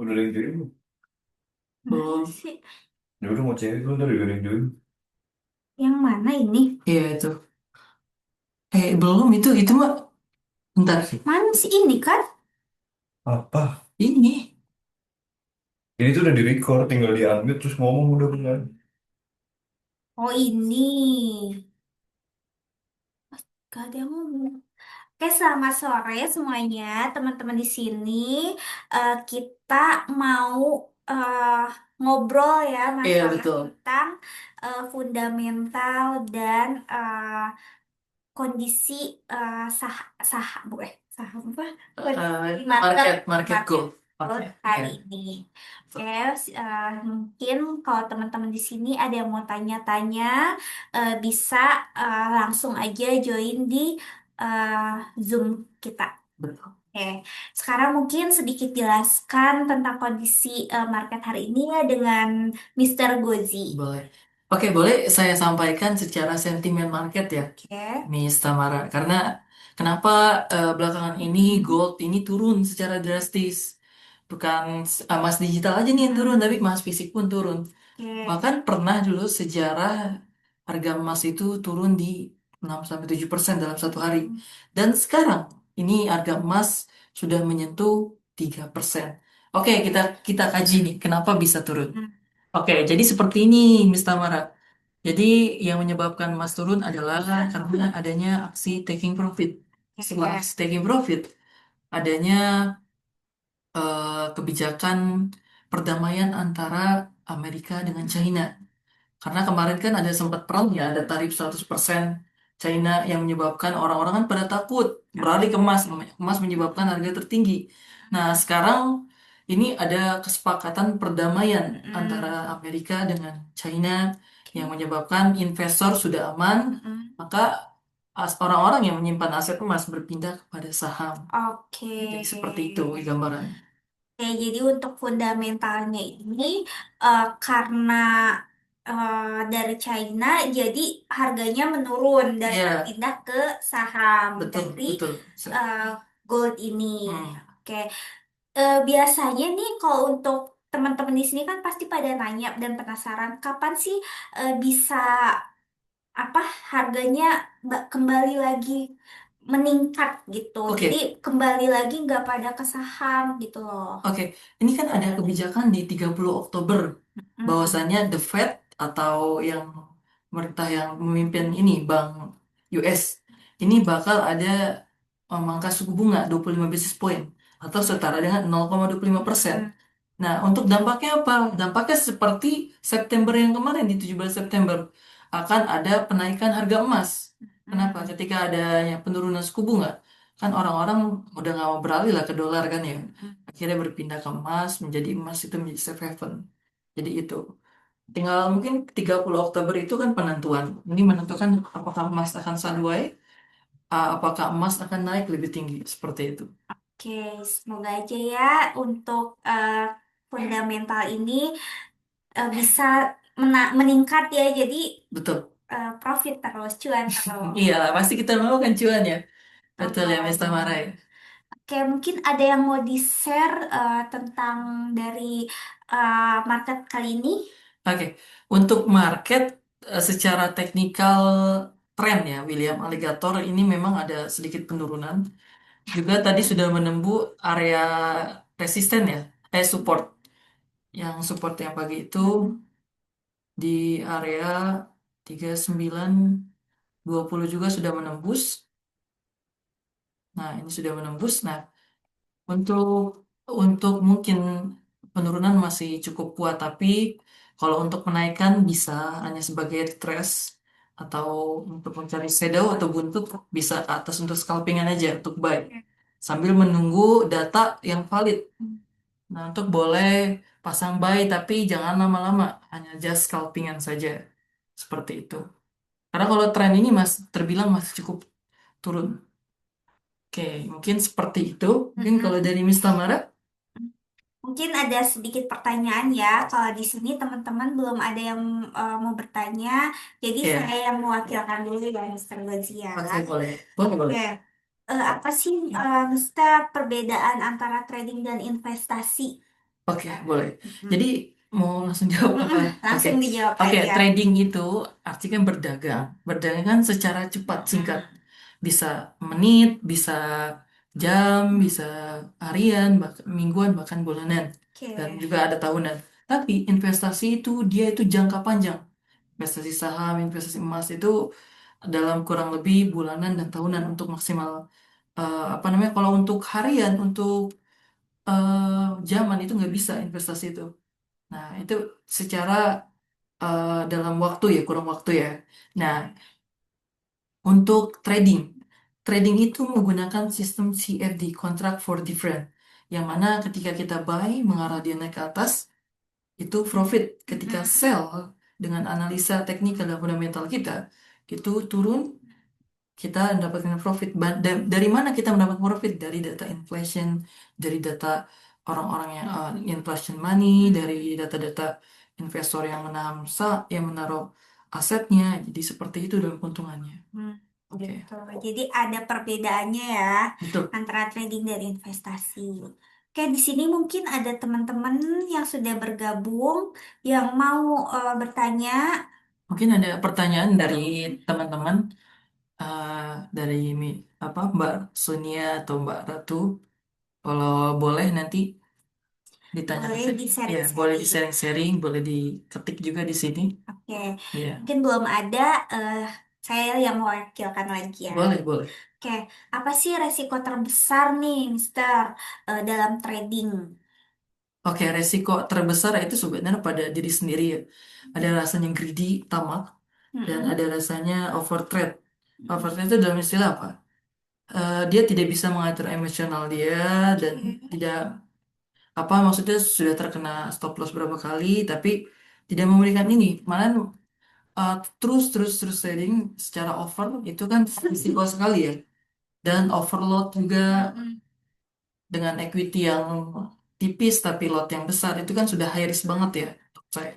Udah ada yang join belum? Mana sih? Ya udah mau cewek lu dari ada yang join. Yang mana ini? Iya itu. Belum itu mah. Bentar. Mana sih ini kan? Apa? Ini. Ini tuh udah di record, tinggal di unmute terus ngomong udah benar. Oh ini. Gak ada yang ngomong. Oke, selamat sore semuanya, teman-teman di sini. Kita mau eh, ngobrol ya Iya masalah betul. tentang fundamental dan kondisi sah sah saham apa? Kondisi market Market market goal. growth Market. Iya. hari ini. Oke, mungkin kalau teman-teman di sini ada yang mau tanya-tanya, bisa langsung aja join di eh, Zoom kita. Betul. Oke, sekarang mungkin sedikit jelaskan tentang kondisi market hari ini ya dengan Mr. Gozi. Boleh. Oke, boleh saya sampaikan secara sentimen market ya, Oke. Miss Tamara. Karena kenapa belakangan ini Mm-mm. gold ini turun secara drastis. Bukan emas digital aja nih yang turun, tapi Mm-mm. emas fisik pun turun. Oke. Bahkan pernah dulu sejarah harga emas itu turun di 6-7% dalam satu hari. Mm-mm. Dan sekarang ini harga emas sudah menyentuh 3%. Oke, kita kaji nih kenapa bisa turun. Mm. Oke, jadi seperti ini, Miss Tamara. Jadi yang menyebabkan emas turun adalah karena adanya aksi taking profit. Setelah Oke. aksi taking profit, adanya kebijakan perdamaian antara Amerika dengan China. Karena kemarin kan ada sempat perang ya, ada tarif 100% China yang menyebabkan orang-orang kan pada takut beralih ke emas. Emas menyebabkan harga tertinggi. Nah, sekarang ini ada kesepakatan perdamaian antara Mm-mm. Amerika dengan China yang Oke. menyebabkan investor sudah aman, Mm-mm. maka orang-orang yang menyimpan aset emas berpindah kepada saham. Oke. Jadi seperti itu gambarannya. Oke, jadi untuk fundamentalnya ini karena dari China, jadi harganya menurun dan Ya, berpindah ke saham betul, dari betul. eh, gold ini. Hmm. Oke, biasanya nih kalau untuk teman-teman di sini kan pasti pada nanya dan penasaran kapan sih bisa apa harganya kembali lagi meningkat gitu. Jadi Oke, kembali lagi nggak pada ke saham gitu loh. Oke, ini kan ada kebijakan di 30 Oktober Mm-mm. bahwasannya the Fed atau yang pemerintah yang memimpin ini Bank US ini bakal ada memangkas suku bunga 25 basis point atau setara dengan 0,25%. Mm-mm. Nah, untuk dampaknya apa? Dampaknya seperti September yang kemarin di 17 September akan ada penaikan harga emas. Kenapa? Mm-mm. Ketika adanya penurunan suku bunga, kan orang-orang udah nggak mau beralih lah ke dolar kan ya. Mm-mm. Akhirnya berpindah ke emas, menjadi emas itu menjadi safe haven. Jadi itu. Tinggal mungkin 30 Oktober itu kan penentuan. Ini menentukan apakah emas akan sideways, apakah emas akan naik lebih tinggi. Seperti itu. Oke, semoga aja ya untuk fundamental ini bisa meningkat ya. Jadi Betul. profit terus, cuan terus. Iya, pasti kita mau kan cuan ya. Betul ya, Miss Tamara Betul. ya. Oke, mungkin ada yang mau di-share tentang dari market kali ini? Oke, untuk market secara teknikal tren ya, William Alligator ini memang ada sedikit penurunan. Juga tadi sudah menembus area resisten ya, support. Yang support yang pagi itu Mm-mm. di area 3920 juga sudah menembus. Nah, ini sudah menembus. Nah, Untuk untuk mungkin penurunan masih cukup kuat, tapi kalau untuk menaikkan bisa hanya sebagai trace atau untuk mencari shadow atau buntut bisa ke atas untuk scalpingan aja untuk buy sambil menunggu data yang valid. Nah, untuk boleh pasang buy tapi jangan lama-lama, hanya just scalpingan saja. Seperti itu. Karena kalau tren ini terbilang masih cukup turun. Oke, mungkin seperti itu. Mungkin kalau Mm-mm. dari Miss Tamara, Mungkin ada sedikit pertanyaan ya. Kalau di sini teman-teman belum ada yang mau bertanya, jadi saya ya. yang mewakilkan dulu ya, Mr. Gozia. Oke, boleh. Boleh, boleh. Oke, apa sih Mister perbedaan antara trading dan investasi? Oke, boleh. Jadi Mm-mm. mau langsung jawab apa? Mm-mm. Oke, Langsung dijawab oke. aja. Trading itu artinya berdagang. Berdagang kan secara cepat, singkat. Mm-mm. Bisa menit, bisa jam, bisa harian, bahkan mingguan, bahkan bulanan, dan Oke. juga ada tahunan. Tapi investasi itu dia itu jangka panjang. Investasi saham, investasi emas itu dalam kurang lebih bulanan dan tahunan untuk maksimal apa namanya? Kalau untuk harian, untuk zaman itu nggak bisa Mm-mm. investasi itu. Nah, itu secara dalam waktu ya, kurang waktu ya. Nah, untuk trading, trading itu menggunakan sistem CFD, Contract for Different, yang mana ketika kita buy mengarah dia naik ke atas, itu profit. Ketika Mm-mm. sell dengan analisa teknikal dan fundamental kita, itu turun, kita mendapatkan profit. Dari mana kita mendapat profit? Dari data inflation, dari data orang-orang yang inflation money, dari data-data investor yang yang menaruh asetnya. Jadi seperti itu dalam keuntungannya. Hmm, Oke, gitu. Jadi ada perbedaannya ya betul. antara trading dan investasi. Oke, di sini mungkin ada teman-teman yang sudah bergabung yang mau bertanya. Mungkin ada pertanyaan dari teman-teman, eh, dari apa Mbak Sonia atau Mbak Ratu. Kalau boleh nanti ditanyakan, Boleh ya boleh di di-sharing-sharing. sharing-sharing, boleh diketik juga di sini. Oke, Ya, mungkin belum ada. eh, saya yang mewakilkan lagi ya. boleh, boleh. Oke, apa sih resiko terbesar nih, Mister, dalam trading? Oke, resiko terbesar itu sebenarnya pada diri sendiri ya. Ada rasanya greedy, tamak, dan Mm-mm. ada rasanya overtrade. Overtrade itu dalam istilah apa? Dia tidak bisa mengatur emosional dia dan Oke. tidak apa maksudnya sudah terkena stop loss berapa kali, tapi tidak memberikan ini. Malah terus terus terus trading secara over itu kan risiko sekali ya. Dan overload juga Mm-mm. dengan equity yang tipis tapi lot yang besar itu kan sudah high risk banget ya untuk saya.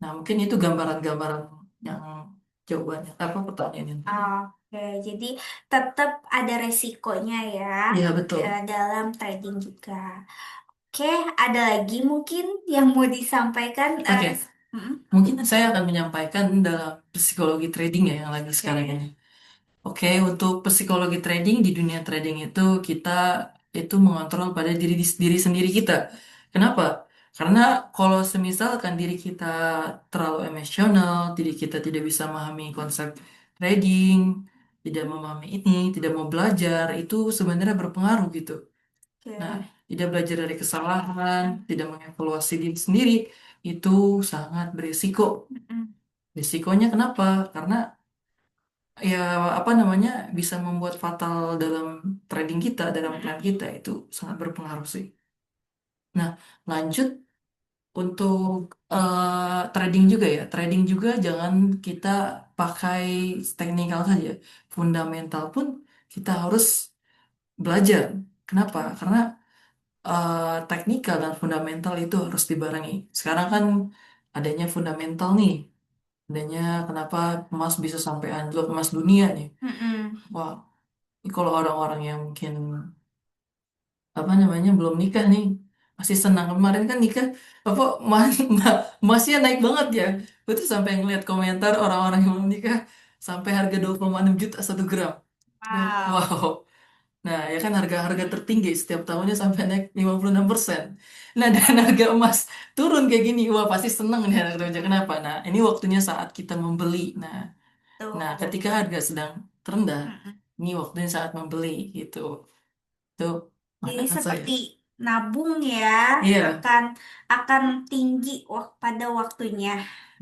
Nah, mungkin itu gambaran-gambaran yang jawabannya. Apa pertanyaannya? Oke, jadi tetap ada resikonya ya Iya, betul. dalam trading juga. Oke, ada lagi mungkin yang mau disampaikan? Oke, Mm-mm. mungkin saya akan menyampaikan dalam psikologi trading ya yang lagi sekarang Oke. ini. Oke, untuk psikologi trading di dunia trading itu kita itu mengontrol pada diri sendiri kita. Kenapa? Karena kalau semisalkan diri kita terlalu emosional, diri kita tidak bisa memahami konsep trading, tidak memahami ini, tidak mau belajar, itu sebenarnya berpengaruh gitu. Nah, Oke. tidak belajar dari kesalahan, tidak mengevaluasi diri sendiri, itu sangat berisiko. Mm-mm. Risikonya kenapa? Karena ya apa namanya bisa membuat fatal dalam trading kita, dalam plan kita itu sangat berpengaruh sih. Nah, lanjut untuk trading juga ya. Trading juga jangan kita pakai teknikal saja. Fundamental pun kita harus belajar. Kenapa? Karena teknikal dan fundamental itu harus dibarengi. Sekarang kan adanya fundamental nih. Adanya kenapa emas bisa sampai anjlok emas dunia nih. Mm-mm. Wah, ini kalau orang-orang yang mungkin apa namanya belum nikah nih masih senang kemarin kan nikah apa masnya naik banget ya. Gue tuh sampai ngeliat komentar orang-orang yang belum nikah sampai harga 2,6 juta 1 gram. Wow. Wow. Nah, ya kan harga-harga tertinggi setiap tahunnya sampai naik 56%. Nah, dan harga emas turun kayak gini, wah pasti seneng nih anak remaja. Kenapa? Nah, ini waktunya saat kita membeli. Nah, Tuh. ketika harga sedang terendah, Mm-mm. ini waktunya saat membeli gitu. Itu Jadi pandangan saya. seperti nabung ya, Iya, akan akan tinggi pada waktunya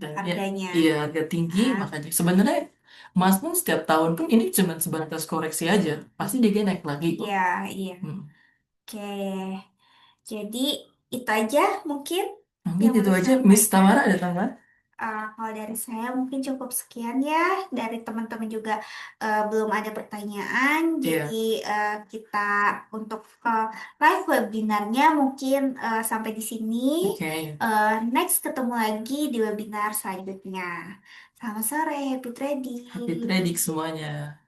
dan ya, harganya. iya harga tinggi Nah, makanya sebenarnya emas pun setiap tahun pun ini cuma sebatas koreksi aja, pasti dia naik lagi kok. iya, iya. Hmm. Oke. Jadi itu aja mungkin Mungkin yang mau itu aja, Miss disampaikan. Tamara ada tambahan? Kalau dari saya mungkin cukup sekian ya. Dari teman-teman juga belum ada pertanyaan. Jadi Iya, kita untuk live webinarnya mungkin sampai di sini. oke. Next ketemu lagi di webinar selanjutnya. Selamat sore, happy Happy trading. trading semuanya.